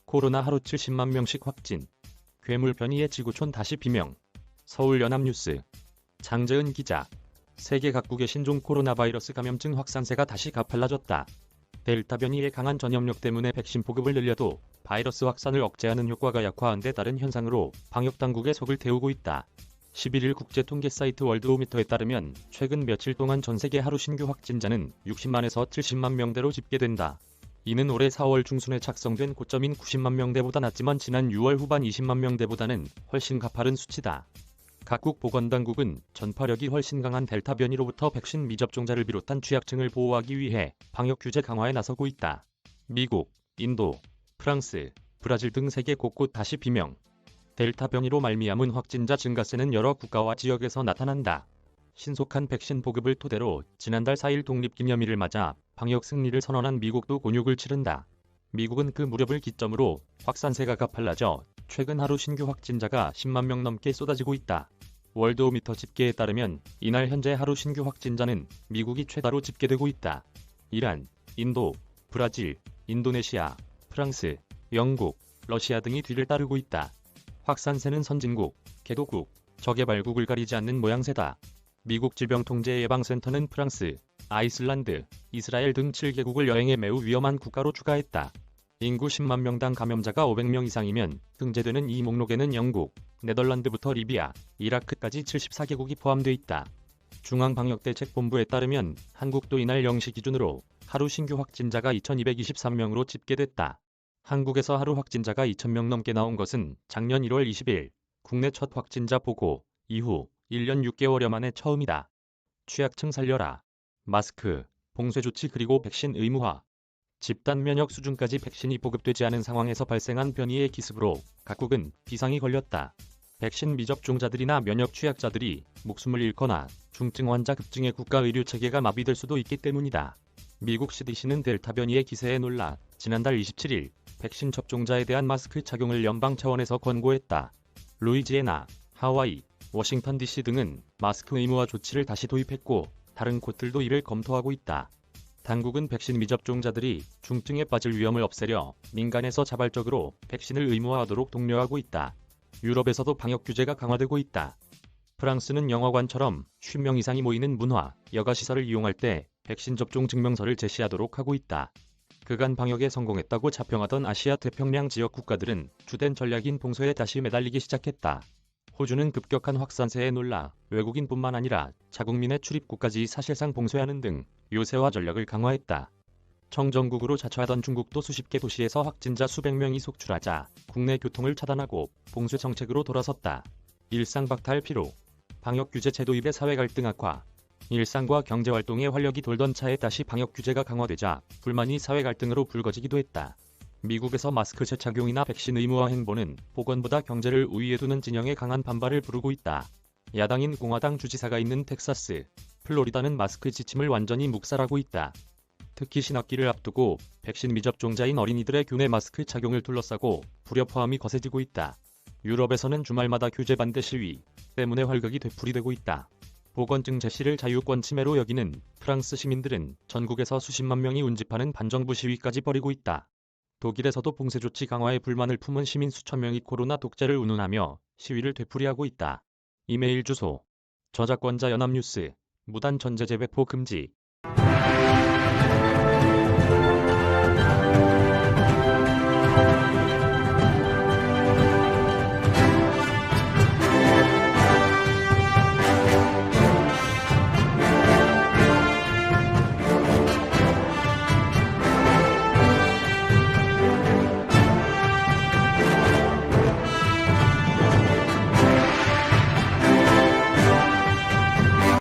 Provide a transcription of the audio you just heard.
코로나 하루 70만 명씩 확진. 괴물 변이의 지구촌 다시 비명. 서울 연합뉴스. 장재은 기자. 세계 각국의 신종 코로나 바이러스 감염증 확산세가 다시 가팔라졌다. 델타 변이의 강한 전염력 때문에 백신 보급을 늘려도 바이러스 확산을 억제하는 효과가 약화한 데 따른 현상으로 방역당국의 속을 태우고 있다. 11일 국제통계 사이트 월드오미터에 따르면 최근 며칠 동안 전 세계 하루 신규 확진자는 60만에서 70만 명대로 집계된다. 이는 올해 4월 중순에 작성된 고점인 90만 명대보다 낮지만 지난 6월 후반 20만 명대보다는 훨씬 가파른 수치다. 각국 보건당국은 전파력이 훨씬 강한 델타 변이로부터 백신 미접종자를 비롯한 취약층을 보호하기 위해 방역 규제 강화에 나서고 있다. 미국, 인도, 프랑스, 브라질 등 세계 곳곳 다시 비명. 델타 변이로 말미암은 확진자 증가세는 여러 국가와 지역에서 나타난다. 신속한 백신 보급을 토대로 지난달 4일 독립기념일을 맞아 방역 승리를 선언한 미국도 곤욕을 치른다. 미국은 그 무렵을 기점으로 확산세가 가팔라져 최근 하루 신규 확진자가 10만 명 넘게 쏟아지고 있다. 월드오미터 집계에 따르면 이날 현재 하루 신규 확진자는 미국이 최다로 집계되고 있다. 이란, 인도, 브라질, 인도네시아, 프랑스, 영국, 러시아 등이 뒤를 따르고 있다. 확산세는 선진국, 개도국, 저개발국을 가리지 않는 모양새다. 미국 질병통제예방센터는 프랑스, 아이슬란드, 이스라엘 등 7개국을 여행에 매우 위험한 국가로 추가했다. 인구 10만 명당 감염자가 500명 이상이면 등재되는 이 목록에는 영국, 네덜란드부터 리비아, 이라크까지 74개국이 포함돼 있다. 중앙방역대책본부에 따르면 한국도 이날 0시 기준으로 하루 신규 확진자가 2223명으로 집계됐다. 한국에서 하루 확진자가 2000명 넘게 나온 것은 작년 1월 20일 국내 첫 확진자 보고 이후 1년 6개월여 만에 처음이다. 취약층 살려라. 마스크, 봉쇄 조치 그리고 백신 의무화. 집단 면역 수준까지 백신이 보급되지 않은 상황에서 발생한 변이의 기습으로 각국은 비상이 걸렸다. 백신 미접종자들이나 면역 취약자들이 목숨을 잃거나 중증 환자 급증에 국가 의료 체계가 마비될 수도 있기 때문이다. 미국 CDC는 델타 변이의 기세에 놀라 지난달 27일 백신 접종자에 대한 마스크 착용을 연방 차원에서 권고했다. 루이지애나, 하와이, 워싱턴 DC 등은 마스크 의무화 조치를 다시 도입했고 다른 곳들도 이를 검토하고 있다. 당국은 백신 미접종자들이 중증에 빠질 위험을 없애려 민간에서 자발적으로 백신을 의무화하도록 독려하고 있다. 유럽에서도 방역 규제가 강화되고 있다. 프랑스는 영화관처럼 50명 이상이 모이는 문화, 여가시설을 이용할 때 백신 접종 증명서를 제시하도록 하고 있다. 그간 방역에 성공했다고 자평하던 아시아 태평양 지역 국가들은 주된 전략인 봉쇄에 다시 매달리기 시작했다. 호주는 급격한 확산세에 놀라 외국인뿐만 아니라 자국민의 출입국까지 사실상 봉쇄하는 등 요새화 전략을 강화했다. 청정국으로 자처하던 중국도 수십 개 도시에서 확진자 수백 명이 속출하자 국내 교통을 차단하고 봉쇄 정책으로 돌아섰다. 일상 박탈 피로. 방역 규제 도입의 사회 갈등 악화. 일상과 경제활동에 활력이 돌던 차에 다시 방역 규제가 강화되자 불만이 사회 갈등으로 불거지기도 했다. 미국에서 마스크 재착용이나 백신 의무화 행보는 보건보다 경제를 우위에 두는 진영의 강한 반발을 부르고 있다. 야당인 공화당 주지사가 있는 텍사스, 플로리다는 마스크 지침을 완전히 묵살하고 있다. 특히 신학기를 앞두고 백신 미접종자인 어린이들의 교내 마스크 착용을 둘러싸고 불협화음이 거세지고 있다. 유럽에서는 주말마다 규제 반대 시위 때문에 활극이 되풀이되고 있다. 보건증 제시를 자유권 침해로 여기는 프랑스 시민들은 전국에서 수십만 명이 운집하는 반정부 시위까지 벌이고 있다. 독일에서도 봉쇄 조치 강화에 불만을 품은 시민 수천 명이 코로나 독재를 운운하며 시위를 되풀이하고 있다. 이메일 주소. 저작권자 연합뉴스. 무단 전제 재배포 금지.